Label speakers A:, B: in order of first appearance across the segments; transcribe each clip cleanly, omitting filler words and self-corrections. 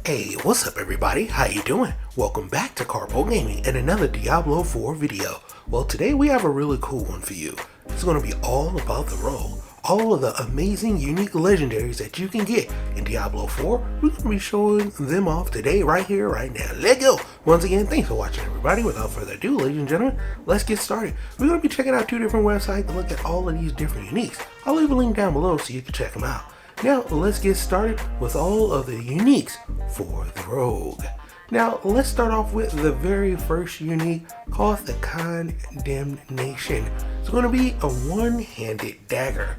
A: Hey, what's up everybody? How you doing? Welcome back to Karpogaming and another Diablo 4 video. Well, today we have a really cool one for you. It's going to be all about the rogue. All of the amazing, unique legendaries that you can get in Diablo 4. We're going to be showing them off today, right here, right now. Let's go! Once again, thanks for watching everybody. Without further ado, ladies and gentlemen, let's get started. We're going to be checking out two different websites to look at all of these different uniques. I'll leave a link down below so you can check them out. Now, let's get started with all of the uniques for the rogue. Now, let's start off with the very first unique called the Condemnation. It's going to be a one-handed dagger.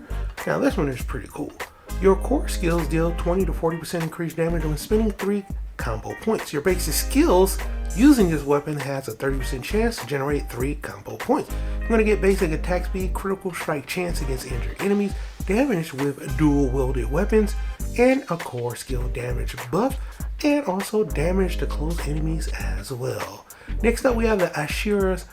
A: Now, this one is pretty cool. Your core skills deal 20 to 40% increased damage when spending 3 combo points. Your basic skills using this weapon has a 30% chance to generate 3 combo points. You're going to get basic attack speed, critical strike chance against injured enemies, damage with dual wielded weapons, and a core skill damage buff, and also damage to close enemies as well. Next up, we have the Ashura's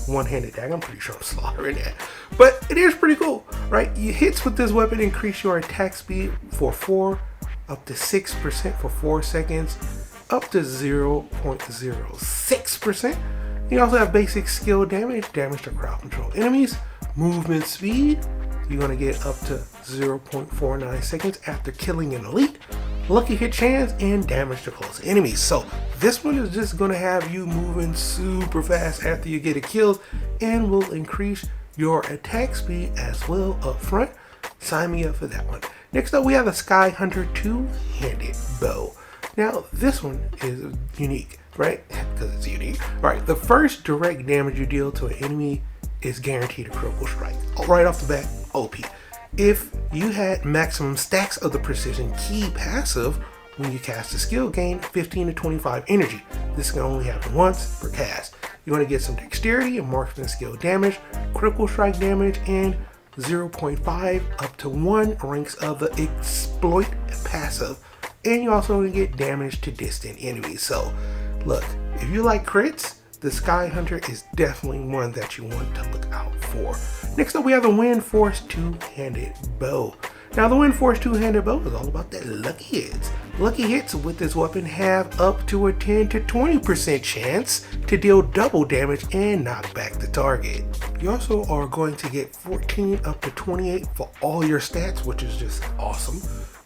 A: One-Handed Dagger. I'm pretty sure I'm slaughtering that, but it is pretty cool, right? Your hits with this weapon increase your attack speed for 4 up to 6% for 4 seconds, up to 0.06%. You also have basic skill damage, damage to crowd control enemies, movement speed. You're going to get up to 0.49 seconds after killing an elite, lucky hit chance, and damage to close enemies. So this one is just going to have you moving super fast after you get it killed and will increase your attack speed as well up front. Sign me up for that one. Next up, we have a Sky Hunter two-handed bow. Now this one is unique, right? Because it's unique. All right, the first direct damage you deal to an enemy is guaranteed a critical strike. Right off the bat, OP. If you had maximum stacks of the precision key passive when you cast a skill, gain 15 to 25 energy. This can only happen once per cast. You want to get some dexterity and marksman skill damage, critical strike damage, and 0.5 up to 1 ranks of the exploit passive. And you also want to get damage to distant enemies. So look, if you like crits, the Sky Hunter is definitely one that you want to look out for. Next up, we have the Wind Force two-handed bow. Now, the Wind Force two-handed bow is all about that lucky hits. Lucky hits with this weapon have up to a 10 to 20% chance to deal double damage and knock back the target. You also are going to get 14 up to 28 for all your stats, which is just awesome.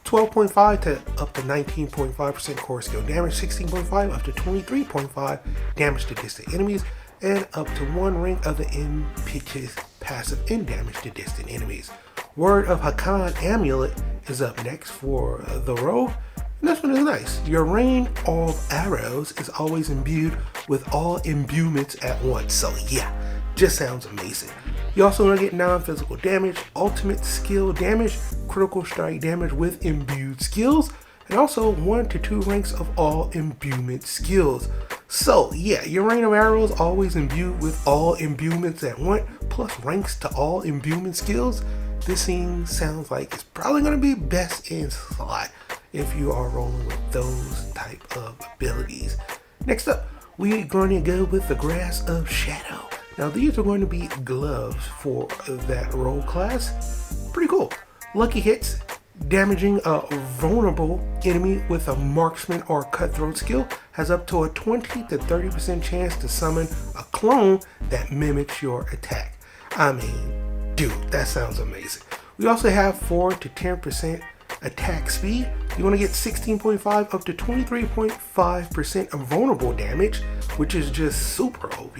A: 12.5 to up to 19.5% core skill damage, 16.5 up to 23.5 damage to distant enemies, and up to 1 rank of the impetus passive and damage to distant enemies. Word of Hakan Amulet is up next for the rogue, and this one is nice. Your rain of arrows is always imbued with all imbuements at once, so yeah, just sounds amazing. You also want to get non-physical damage, ultimate skill damage, critical strike damage with imbued skills, and also 1 to 2 ranks of all imbuement skills. So yeah, your rain of arrows always imbued with all imbuements at once, plus ranks to all imbuement skills. This scene sounds like it's probably going to be best in slot if you are rolling with those type of abilities. Next up, we're going to go with the Grass of Shadow. Now these are going to be gloves for that rogue class. Pretty cool. Lucky hits, damaging a vulnerable enemy with a marksman or cutthroat skill, has up to a 20 to 30% chance to summon a clone that mimics your attack. I mean, dude, that sounds amazing. We also have 4 to 10% attack speed. You want to get 16.5 up to 23.5% of vulnerable damage, which is just super OP.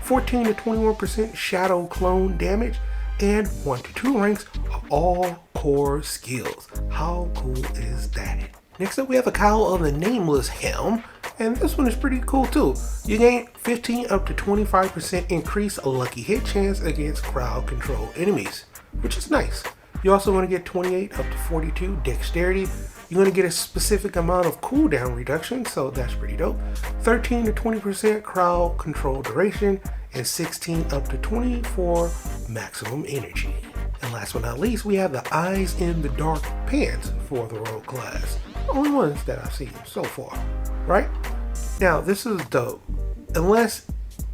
A: 14 to 21% shadow clone damage, and 1 to 2 ranks of all core skills. How cool is that? Next up, we have a Cowl of the Nameless Helm, and this one is pretty cool too. You gain 15 up to 25% increased lucky hit chance against crowd control enemies, which is nice. You also want to get 28 up to 42 dexterity. You're going to get a specific amount of cooldown reduction, so that's pretty dope. 13 to 20% crowd control duration, and 16 up to 24 maximum energy. And last but not least, we have the Eyes in the Dark pants for the rogue class. Only ones that I've seen so far, right? Now, this is dope. Unless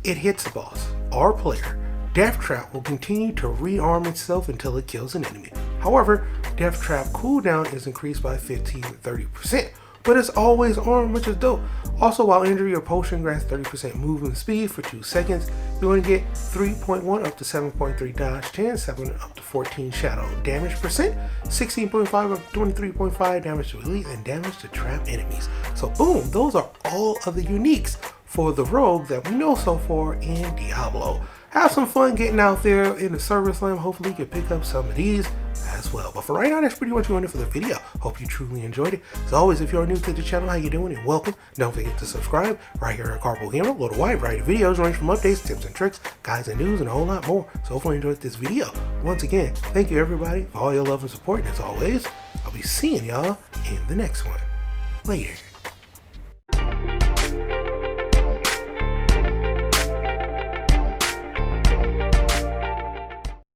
A: it hits the boss or player, Death Trap will continue to rearm itself until it kills an enemy. However, Death Trap cooldown is increased by 15 to 30%, but it's always armed, which is dope. Also, while injury or potion grants 30% movement speed for 2 seconds, you're going to get 3.1 up to 7.3 dodge, 10, 7 up to 14 shadow damage percent, 16.5 up to 23.5 damage to elite, and damage to trap enemies. So boom, those are all of the uniques for the rogue that we know so far in Diablo. Have some fun getting out there in the service land. Hopefully you can pick up some of these as well. But for right now, that's pretty much going for the video. Hope you truly enjoyed it. As always, if you're new to the channel, how you doing and welcome. Don't forget to subscribe right here at Karpo Gaming. Load a wide variety of videos range from updates, tips and tricks, guides and news, and a whole lot more. So hopefully you enjoyed this video. Once again, thank you everybody for all your love and support. And as always, I'll be seeing y'all in the next one. Later.